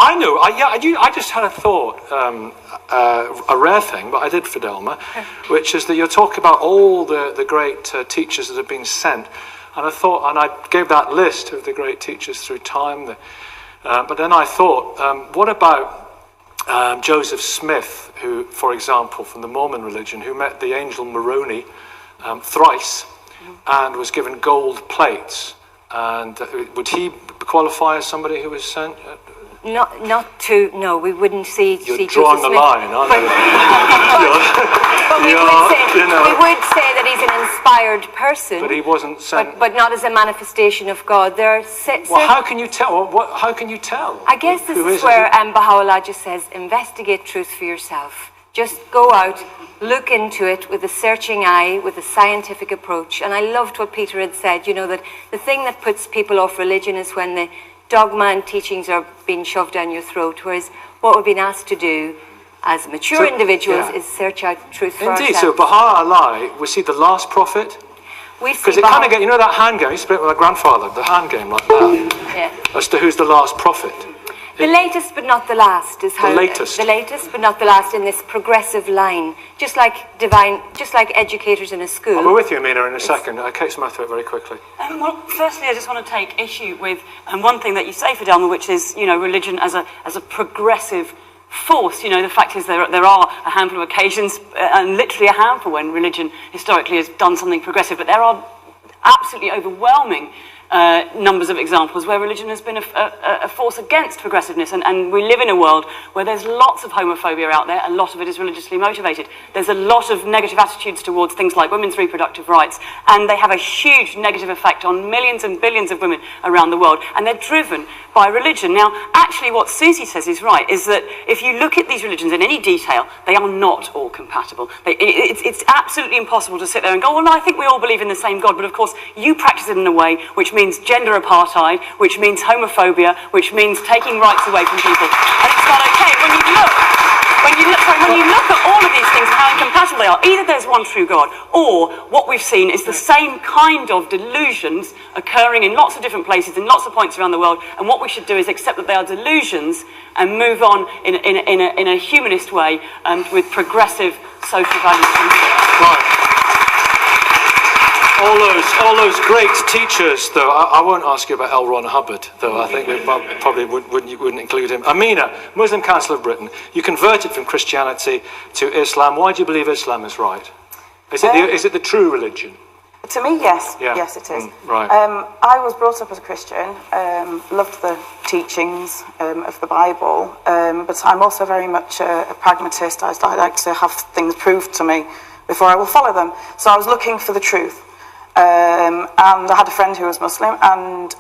I know. I just had a thought, a rare thing, but I did, Fidelma, which is that you're talking about all the great teachers that have been sent. And I thought, and I gave that list of the great teachers through time. But then I thought, what about Joseph Smith, who, for example, from the Mormon religion, who met the angel Moroni thrice and was given gold plates? And would he qualify as somebody who was sent? No, we wouldn't see. You're drawing the line, aren't you? But we would say that he's an inspired person. But he wasn't sent. But not as a manifestation of God. Well, how can you tell? How can you tell? I guess this is where Baha'u'llah just says, investigate truth for yourself. Just go out, look into it with a searching eye, with a scientific approach. And I loved what Peter had said, that the thing that puts people off religion is when the dogma and teachings are being shoved down your throat, whereas what we've been asked to do as mature individuals is search out truth for ourselves. Indeed, so Baha'u'llah, was he the last prophet? Because it kind of get, that hand game, I used to play it with my grandfather, the hand game like that, as to who's the last prophet. The latest but not the last is how the latest but not the last in this progressive line, just like educators in a school. I'll be with you, Amina, in a second. Kate Smithwaite, very quickly. Well, firstly, I just want to take issue with one thing that you say, Fidelma, which is religion as a progressive force. The fact is there are a handful of occasions, and literally a handful, when religion historically has done something progressive, but there are absolutely overwhelming numbers of examples where religion has been a force against progressiveness, and we live in a world where there's lots of homophobia out there. A lot of it is religiously motivated. There's a lot of negative attitudes towards things like women's reproductive rights, and they have a huge negative effect on millions and billions of women around the world, and they're driven by religion. Now, actually what Susie says is right, is that if you look at these religions in any detail, they are not all compatible. It's absolutely impossible to sit there and go, well, no, I think we all believe in the same God, but of course you practice it in a way which means gender apartheid, which means homophobia, which means taking rights away from people. And it's not okay. When you look at all of these things and how incompatible they are, either there's one true God, or what we've seen is the same kind of delusions occurring in lots of different places, in lots of points around the world, and what we should do is accept that they are delusions and move on in a humanist way, with progressive social values. Right. All those great teachers, though. I won't ask you about L. Ron Hubbard, though. I think we probably wouldn't include him. Amina, Muslim Council of Britain. You converted from Christianity to Islam. Why do you believe Islam is right? Is it the true religion? To me, yes. Yeah. Yes, it is. Right. I was brought up as a Christian, loved the teachings of the Bible, but I'm also very much a pragmatist. I like to have things proved to me before I will follow them. So I was looking for the truth. And I had a friend who was Muslim, and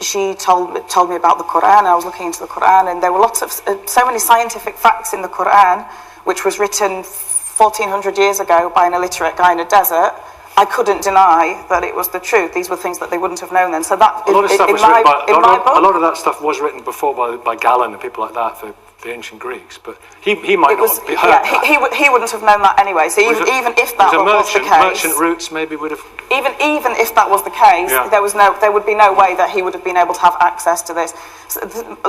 she told me about the Quran. I was looking into the Quran, and there were lots of so many scientific facts in the Quran, which was written 1400 years ago by an illiterate guy in a desert. I couldn't deny that it was the truth. These were things that they wouldn't have known then. So that a lot of that stuff was written before by Galen and people like that for the ancient Greeks, but he might not have heard that. He wouldn't have known that anyway. So even if that was the case, merchant roots maybe would have. Even if that was the case, there would be no way that he would have been able to have access to this. So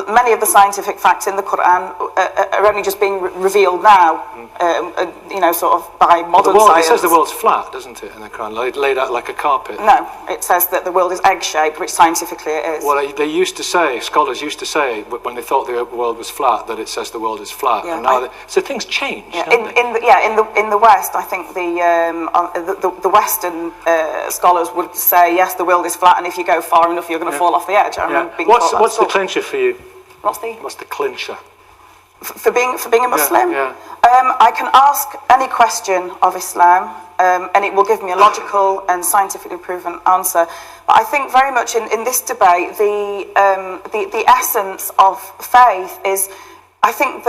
many of the scientific facts in the Quran are only just being revealed now, sort of by modern science. It says the world's flat, doesn't it, in the Quran, laid out like a carpet? No, it says that the world is egg-shaped, which scientifically it is. Well, scholars used to say, when they thought the world was flat, that it says the world is flat. Yeah, and now so things change. Yeah, in the West, I think the Western scholars would say yes, the world is flat, and if you go far enough, you're going to fall off the edge. What's the clincher for you? What's the clincher? For being a Muslim? Yeah. I can ask any question of Islam, and it will give me a logical and scientifically proven answer. But I think very much in this debate, the essence of faith is, I think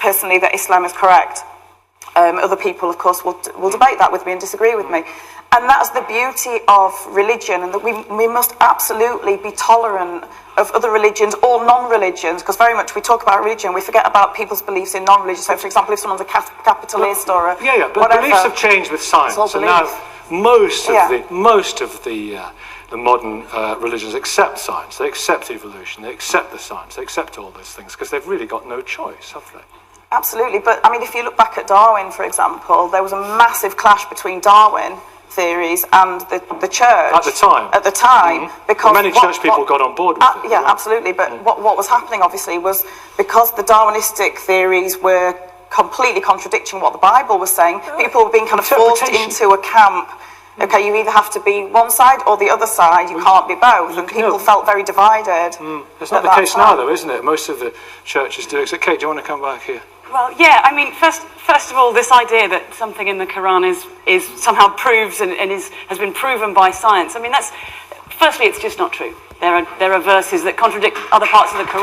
personally that Islam is correct. Other people, of course, will debate that with me and disagree with me. And that's the beauty of religion, and that we must absolutely be tolerant of other religions or non-religions, because very much we talk about religion, we forget about people's beliefs in non-religion. So, for example, if someone's a capitalist or but whatever, beliefs have changed with science. So now most of the the modern religions accept science, they accept evolution, they accept the science, they accept all those things, because they've really got no choice, have they? Absolutely, but I mean, if you look back at Darwin, for example, there was a massive clash between Darwin theories and the church. At the time. At the time, because... Well, many church people got on board with it. Yeah, right? absolutely, but what was happening, obviously, was because the Darwinistic theories were completely contradicting what the Bible was saying, people were being kind of forced into a camp. Okay, you either have to be one side or the other side, you can't be both, and people felt very divided. It's not the case now, though, isn't it? Most of the churches do. So, Kate, do you want to come back here? Well, yeah, I mean, first of all, this idea that something in the Quran is somehow proves and has been proven by science, I mean, firstly, it's just not true. There are verses that contradict other parts of the Quran.